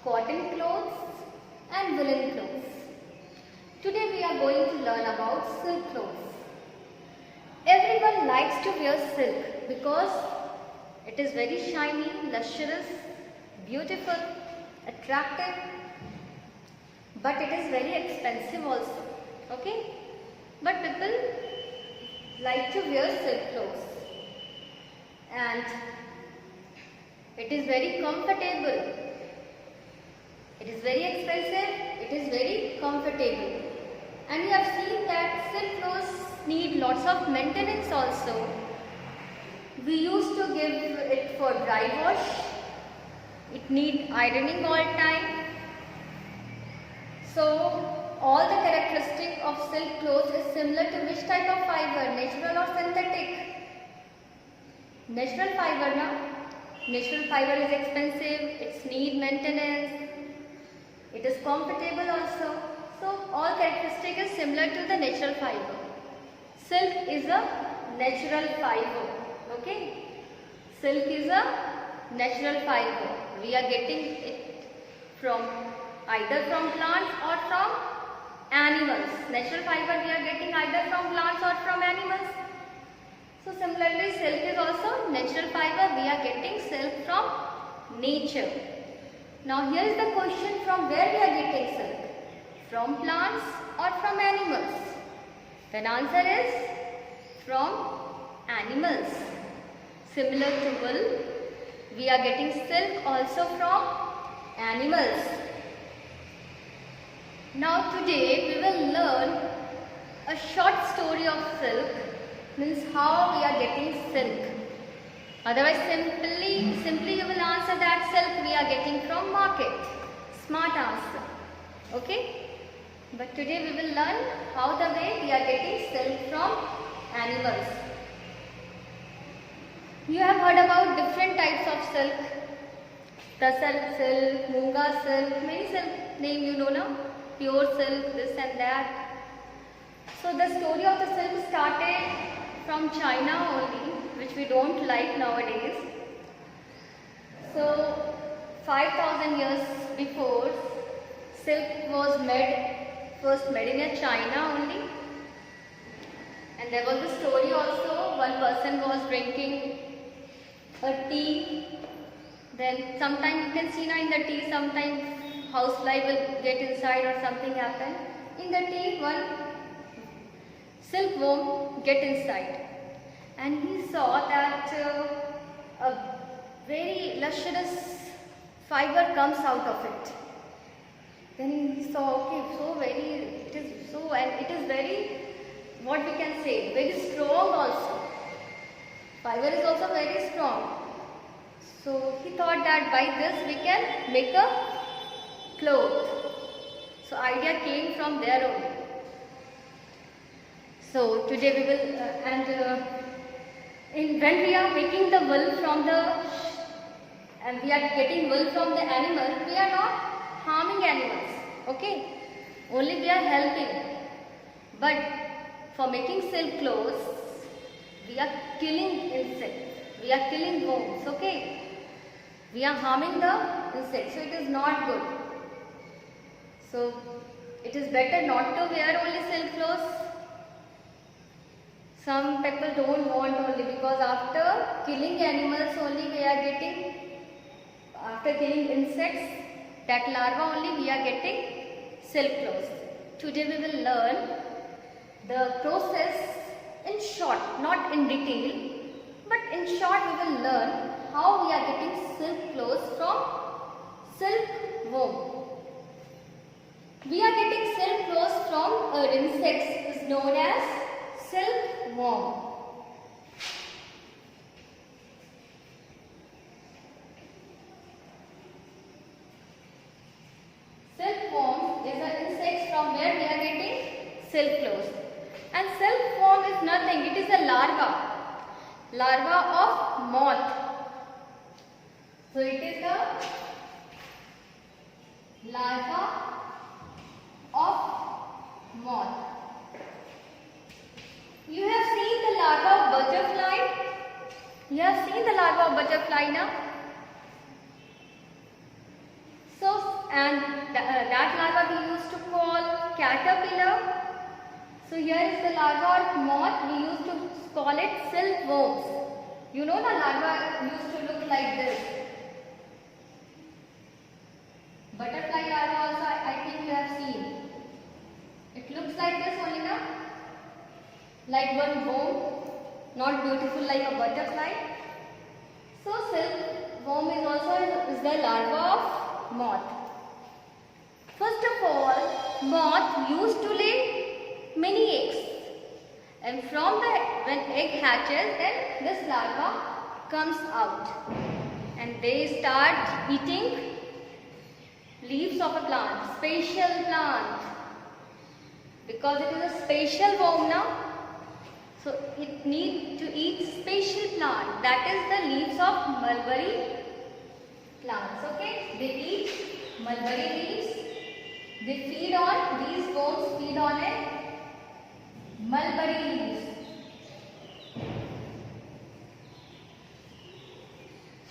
cotton clothes and woolen clothes. Today we are going to learn about silk clothes. Everyone likes to wear silk because it is very shiny, lustrous, beautiful, attractive, but it is very expensive also. Okay? But people like to wear silk clothes and it is very comfortable. It is very expensive, it is very comfortable. And you have seen that silk clothes need lots of maintenance also. We used to give it for dry wash. It needs ironing all time. So all the characteristics of silk clothes is similar to which type of fiber, natural or synthetic? Natural fiber, na? Natural fiber is expensive, it needs maintenance. It is comfortable also. So all characteristics is similar to the natural fiber. Silk is a natural fiber. Okay. Silk is a natural fiber. We are getting it from either from plants or from animals. Natural fiber we are getting either from plants or from animals. So similarly silk is also natural fiber. We are getting silk from nature. Now here is the question, from where we are getting silk? From plants or from animals? Then answer is from animals. Similar to wool, we are getting silk also from animals. Now today we will learn a short story of silk, means how we are getting silk. Otherwise simply you will answer that silk we are getting from market. Smart answer. Okay? But today we will learn how the way we are getting silk from animals. You have heard about different types of silk. Tassar silk, Munga silk, many silk name you know now. Pure silk, this and that. So the story of the silk started from China only, which we don't like nowadays. So 5,000 years before, silk was first made in China only. And there was a story also, one person was drinking a tea. Then sometimes you can see now in the tea, sometimes housefly will get inside or something happen. In the tea, one silkworm get inside. And he saw that a very lustrous fiber comes out of it. Then he saw, okay, it is very, what we can say, very strong also. Fiber is also very strong. So he thought that by this we can make a cloth. So idea came from there only. So today we will, when we are making the wool and we are getting wool from the animal, we are not harming animals, okay? Only we are helping. But for making silk clothes, we are killing insects, we are killing worms, okay? We are harming the insects, so it is not good. So it is better not to wear only silk clothes. Some people don't want only, because after killing animals only we are getting, after killing insects, that larva only we are getting silk clothes. Today we will learn the process in short, not in detail, but in short we will learn how we are getting silk clothes from silkworm. We are getting silk clothes from insects is known as silkworm. Silkworm is an insect from where we are getting silk clothes. And silkworm is nothing, it is a larva of moth. So it is a larva of moth. You have seen the larva of butterfly? You have seen the larva of butterfly now? So and that larva we used to call caterpillar. So here is the larva of moth. We used to call it silkworms. You know the larva used to look like this. Butterfly larva also I think you have seen. It looks like this only now. Like one worm, not beautiful like a butterfly. So silkworm is also the larva of moth. First of all, moth used to lay many eggs, and from when egg hatches, then this larva comes out, and they start eating leaves of a plant, special plant, because it is a special worm now. So it needs to eat special plant, that is the leaves of mulberry plants. Okay, they eat mulberry leaves. They feed on, these worms feed on it, mulberry leaves.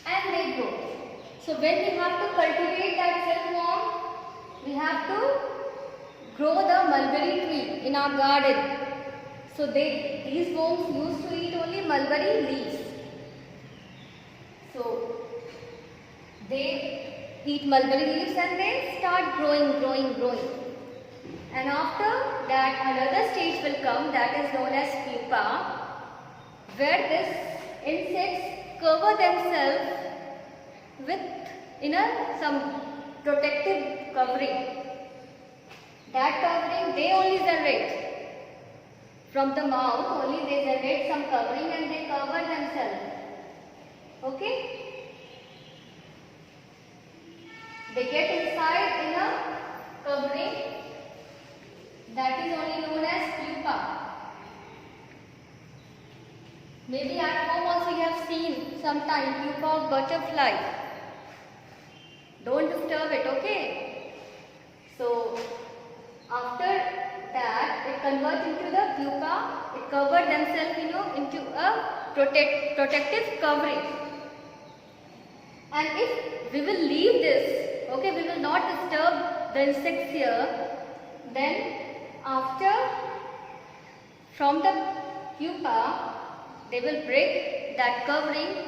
And they grow. So when we have to cultivate that silkworm, we have to grow the mulberry tree in our garden. So these worms used to eat only mulberry leaves. So they eat mulberry leaves and they start growing. And after that another stage will come, that is known as pupa, where these insects cover themselves with some protective covering. That covering they only generate. From the mouth only they generate some covering and they cover themselves. Okay? They get inside in a covering that is only known as pupa. Maybe at home also you have seen sometime pupa of butterfly. Don't disturb it, okay? So after that it converts into the pupa. It covers themselves, into a protective covering. And if we will leave this, okay, we will not disturb the insects here, then after, from the pupa, they will break that covering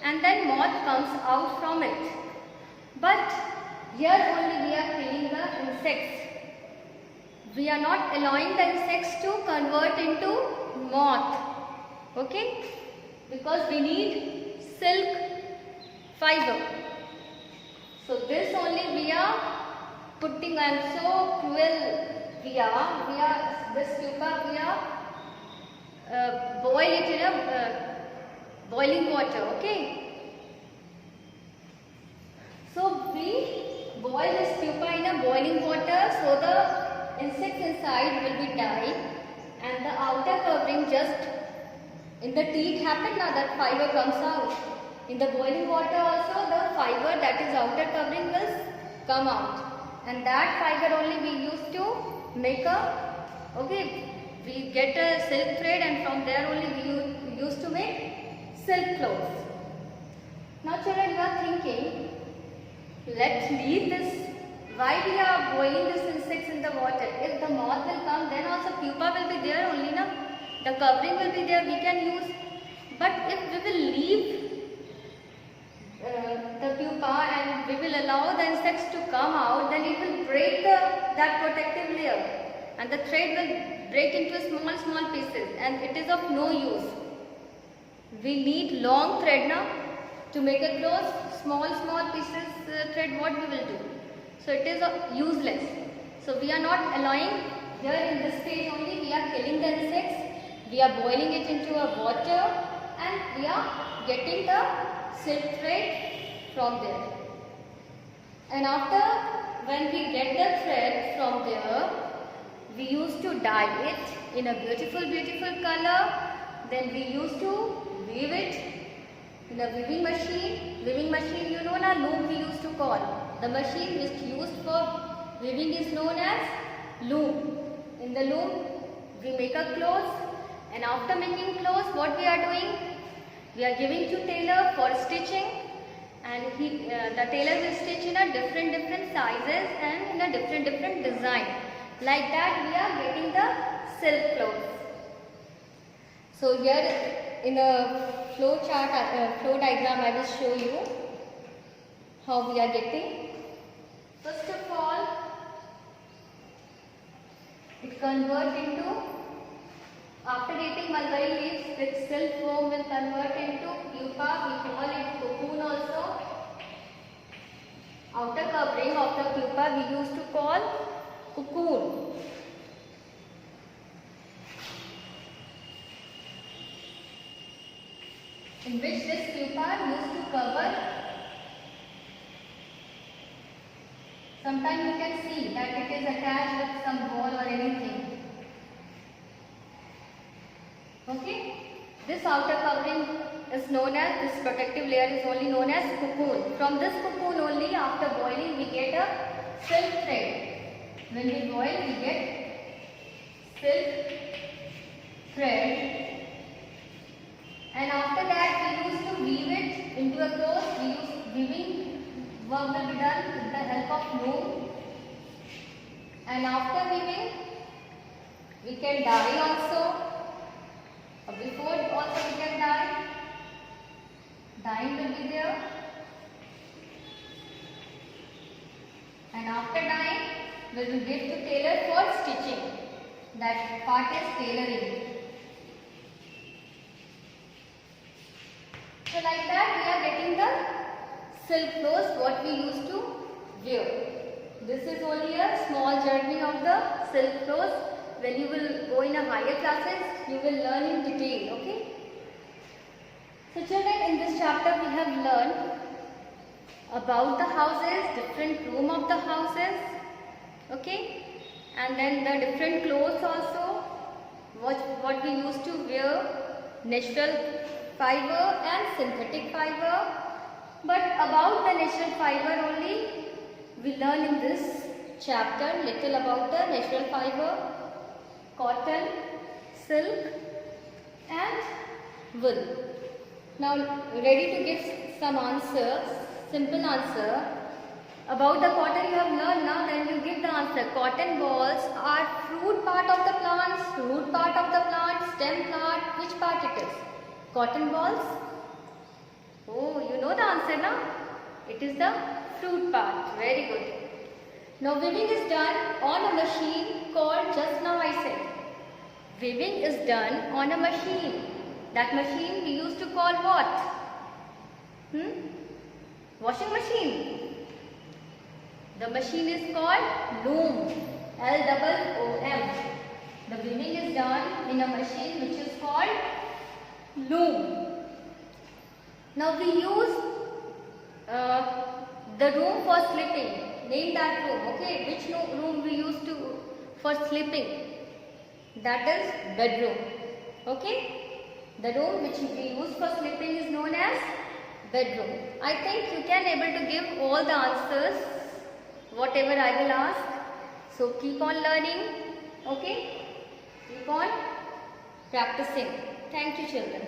and then moth comes out from it. But here only we are killing the insects. We are not allowing the insects to convert into moth, okay, because we need silk fiber. So this only we are putting, I am so cruel, this pupa we are boil it in a boiling water, okay. So we boil this pupa in a boiling water, so the insects inside will be dying and the outer covering just in the teeth happen now, that fiber comes out. In the boiling water also the fiber, that is outer covering, will come out, and that fiber only we used to make we get a silk thread, and from there only we used to make silk clothes. Now children, you are thinking, let's leave this. Why we are boiling these insects in the water? If the moth will come, then also pupa will be there only, na? The covering will be there, we can use. But if we will leave the pupa and we will allow the insects to come out, then it will break that protective layer, and the thread will break into small pieces, and it is of no use. We need long thread now to make a cloth. Small pieces thread, what we will do? So it is useless. So we are not allowing. Here in this stage only we are killing the insects. We are boiling it into a water and we are getting the silk thread from there. And after, when we get the thread from there, we used to dye it in a beautiful color. Then we used to weave it in a weaving machine. Weaving machine, you know na, loom we used to call. The machine which used for weaving is known as loom. In the loom we make a clothes, and after making clothes, what we are doing? We are giving to tailor for stitching, and the tailor will stitch in a different sizes different design. Like that we are getting the silk clothes. So here in a flow chart, flow diagram, I will show you how we are getting. First of all, it converts into, after getting mulberry leaves with silk foam will convert into pupa. We call it cocoon also. Outer covering of the pupa we used to call cocoon. In which this pupa used to cover. Sometimes you can see that it is attached with some ball or anything. Okay? This outer covering is known as, this protective layer is only known as cocoon. From this cocoon only, after boiling, we get a silk thread. When we boil, we get silk thread. And after that, we used to weave it into a cloth. Weaving work will be done with the help of loom. And after weaving, we can dye also. Before also we can dye. Dyeing will be there. And after dyeing, we will give to tailor for stitching. That part is tailoring. So like that we are getting the silk clothes what we used to wear. This is only a small journey of the silk clothes. When you will go in a higher classes, you will learn in detail, okay? So children, in this chapter we have learned about the houses, different room of the houses, okay? And then the different clothes also, what we used to wear, natural fiber and synthetic fiber. But about the natural fiber only, we learn in this chapter little about the natural fiber, cotton, silk and wool. Now ready to give some answers, simple answer. About the cotton you have learned now, then you give the answer. Cotton balls are fruit part of the plants, root part of the plant, stem part, which part it is? Cotton balls? Oh, you know the answer now? It is the fruit part. Very good. Now weaving is done on a machine called, just now I said, weaving is done on a machine. That machine we used to call what? Washing machine. The machine is called loom. L-O-O-M. The weaving is done in a machine which is called loom. Now we use the room for sleeping. Name that room, okay? Which room we use to for sleeping? That is bedroom, okay? The room which we use for sleeping is known as bedroom. I think you can able to give all the answers, whatever I will ask. So keep on learning, okay? Keep on practicing. Thank you, children.